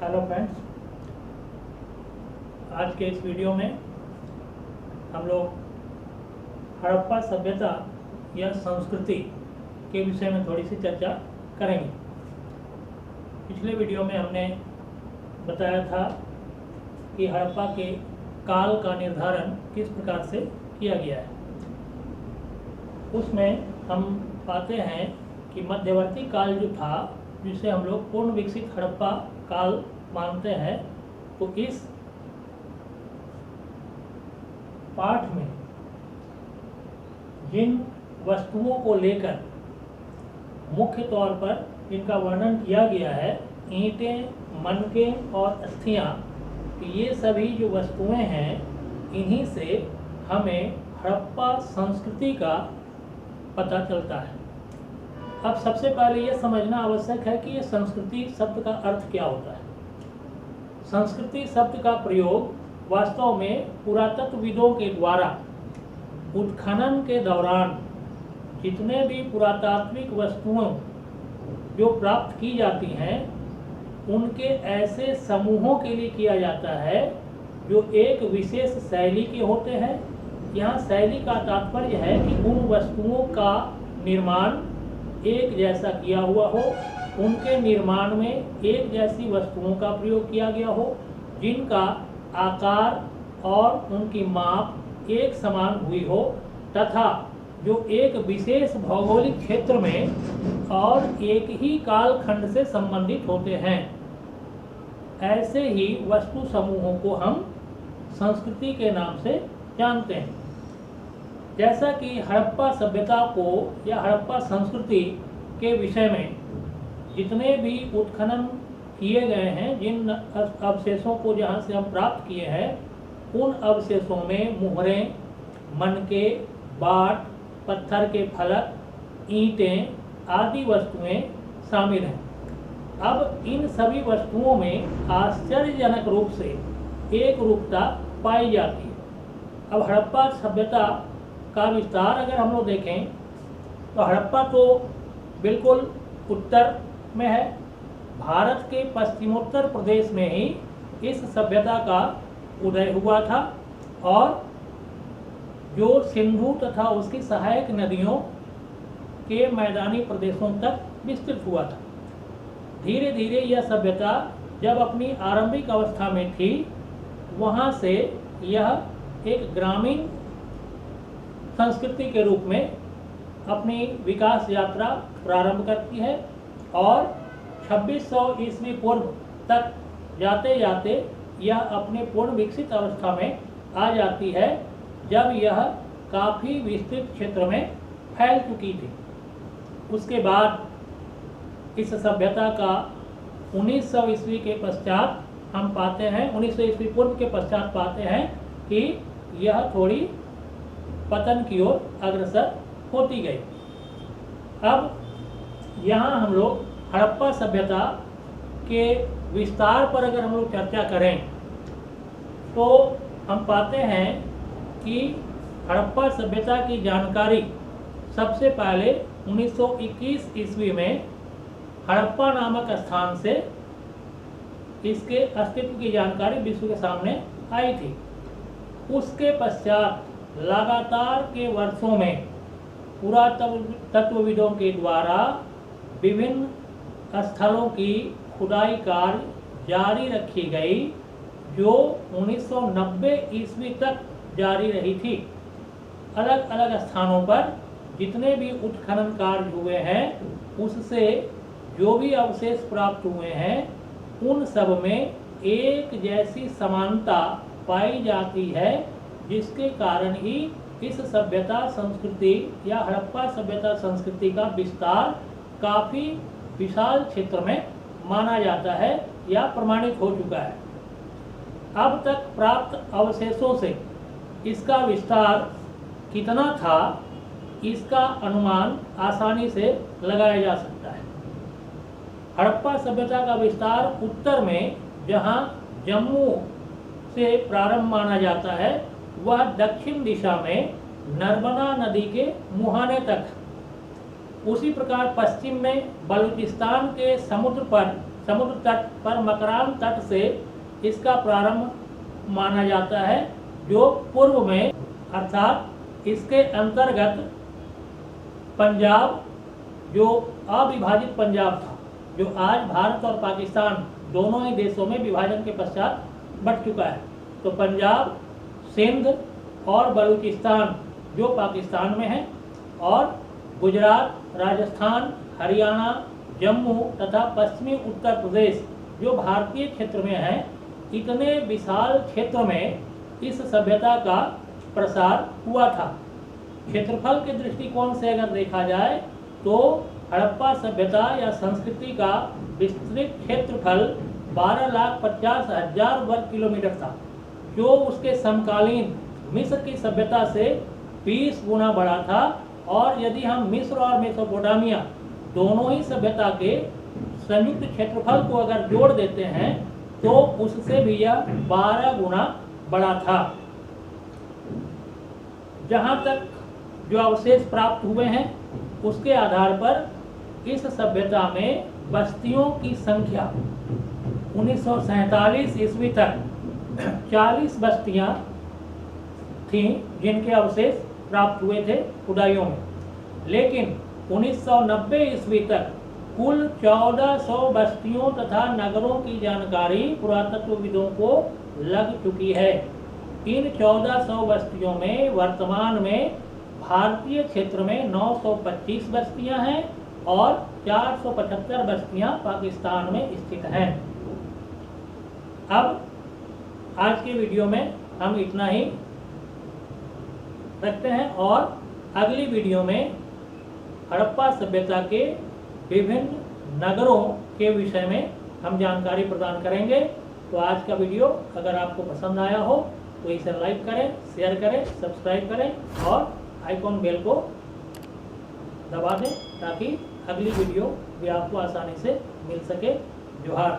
Hello friends, आज के इस वीडियो में हम लोग हड़प्पा सभ्यता या संस्कृति के विषय में थोड़ी सी चर्चा करेंगे। पिछले वीडियो में हमने बताया था कि हड़प्पा के काल का निर्धारण किस प्रकार से किया गया है। उसमें हम पाते हैं कि मध्यवर्ती काल जो था, जिसे हम लोग पूर्ण विकसित हड़प्पा काल मानते हैं, तो इस पाठ में जिन वस्तुओं को लेकर मुख्य तौर पर जिनका वर्णन किया गया है, ईंटें, मनकें और अस्थियां, ये सभी जो वस्तुएं हैं, इन्हीं से हमें हड़प्पा संस्कृति का पता चलता है। अब सबसे पहले ये समझना आवश्यक है कि ये संस्कृति शब्द का अर्थ क्या होता है। संस्कृति शब्द का प्रयोग वास्तव में पुरातत्वविदों के द्वारा उत्खनन के दौरान जितने भी पुरातात्विक वस्तुओं जो प्राप्त की जाती हैं, उनके ऐसे समूहों के लिए किया जाता है जो एक विशेष शैली के होते हैं। यहाँ शैली का तात्पर्य है कि उन वस्तुओं का निर्माण एक जैसा किया हुआ हो, उनके निर्माण में एक जैसी वस्तुओं का प्रयोग किया गया हो, जिनका आकार और उनकी माप एक समान हुई हो, तथा जो एक विशेष भौगोलिक क्षेत्र में और एक ही कालखंड से संबंधित होते हैं। ऐसे ही वस्तु समूहों को हम संस्कृति के नाम से जानते हैं। जैसा कि हड़प्पा सभ्यता को या हड़प्पा संस्कृति के विषय में जितने भी उत्खनन किए गए हैं, जिन अवशेषों को जहाँ से हम प्राप्त किए हैं, उन अवशेषों में मुहरें, मनके, बाट, पत्थर के फलक, ईंटें आदि वस्तुएं शामिल हैं। अब इन सभी वस्तुओं में आश्चर्यजनक रूप से एक रूपता पाई जाती है। अब हड़प्पा सभ्यता का विस्तार अगर हम लोग देखें तो हड़प्पा तो बिल्कुल उत्तर में है। भारत के पश्चिमोत्तर प्रदेश में ही इस सभ्यता का उदय हुआ था और जो सिंधु तथा उसकी सहायक नदियों के मैदानी प्रदेशों तक विस्तृत हुआ था। धीरे धीरे यह सभ्यता जब अपनी आरंभिक अवस्था में थी, वहाँ से यह एक ग्रामीण संस्कृति के रूप में अपनी विकास यात्रा प्रारंभ करती है और 2600 ईस्वी पूर्व तक जाते जाते यह अपने पूर्ण विकसित अवस्था में आ जाती है, जब यह काफ़ी विस्तृत क्षेत्र में फैल चुकी थी। उसके बाद इस सभ्यता का 1900 ईस्वी के पश्चात हम पाते हैं, 1900 ईस्वी पूर्व के पश्चात पाते हैं कि यह थोड़ी पतन की ओर अग्रसर होती गई। अब यहाँ हम लोग हड़प्पा सभ्यता के विस्तार पर अगर हम लोग चर्चा करें तो हम पाते हैं कि हड़प्पा सभ्यता की जानकारी सबसे पहले 1921 ईस्वी में हड़प्पा नामक स्थान से इसके अस्तित्व की जानकारी विश्व के सामने आई थी। उसके पश्चात लगातार के वर्षों में पुरातत्वविदों के द्वारा विभिन्न स्थलों की खुदाई कार्य जारी रखी गई, जो 1990 ईस्वी तक जारी रही थी। अलग अलग स्थानों पर जितने भी उत्खनन कार्य हुए हैं, उससे जो भी अवशेष प्राप्त हुए हैं, उन सब में एक जैसी समानता पाई जाती है, जिसके कारण ही इस सभ्यता संस्कृति या हड़प्पा सभ्यता संस्कृति का विस्तार काफ़ी विशाल क्षेत्र में माना जाता है या प्रमाणित हो चुका है। अब तक प्राप्त अवशेषों से इसका विस्तार कितना था, इसका अनुमान आसानी से लगाया जा सकता है। हड़प्पा सभ्यता का विस्तार उत्तर में, जहां जम्मू से प्रारंभ माना जाता है, वह दक्षिण दिशा में नर्मदा नदी के मुहाने तक, उसी प्रकार पश्चिम में बलूचिस्तान के समुद्र पर समुद्र तट पर मकरान तट से इसका प्रारंभ माना जाता है, जो पूर्व में अर्थात इसके अंतर्गत पंजाब, जो अविभाजित पंजाब था, जो आज भारत और पाकिस्तान दोनों ही देशों में विभाजन के पश्चात बट चुका है। तो पंजाब, सिंध और बलूचिस्तान जो पाकिस्तान में है, और गुजरात, राजस्थान, हरियाणा, जम्मू तथा पश्चिमी उत्तर प्रदेश जो भारतीय क्षेत्र में है, इतने विशाल क्षेत्र में इस सभ्यता का प्रसार हुआ था। क्षेत्रफल के दृष्टिकोण से अगर देखा जाए तो हड़प्पा सभ्यता या संस्कृति का विस्तृत क्षेत्रफल 12,50,000 वर्ग किलोमीटर था, जो उसके समकालीन मिस्र की सभ्यता से 20 गुना बड़ा था। और यदि हम मिस्र और मेसोपोटामिया दोनों ही सभ्यता के संयुक्त क्षेत्रफल को अगर जोड़ देते हैं तो उससे भी यह 12 गुना बड़ा था। जहाँ तक जो अवशेष प्राप्त हुए हैं उसके आधार पर इस सभ्यता में बस्तियों की संख्या 1947 ईस्वी तक 40 बस्तियां थीं जिनके अवशेष प्राप्त हुए थे खुदाइयों में, लेकिन 1990 ईस्वी तक कुल 1400 बस्तियों तथा नगरों की जानकारी पुरातत्वविदों को लग चुकी है। इन 1400 बस्तियों में वर्तमान में भारतीय क्षेत्र में 925 बस्तियां हैं और 475 बस्तियां पाकिस्तान में स्थित हैं। अब आज के वीडियो में हम इतना ही रखते हैं और अगली वीडियो में हड़प्पा सभ्यता के विभिन्न नगरों के विषय में हम जानकारी प्रदान करेंगे। तो आज का वीडियो अगर आपको पसंद आया हो तो इसे लाइक करें, शेयर करें, सब्सक्राइब करें और आइकॉन बेल को दबा दें ताकि अगली वीडियो भी आपको आसानी से मिल सके। जोहार।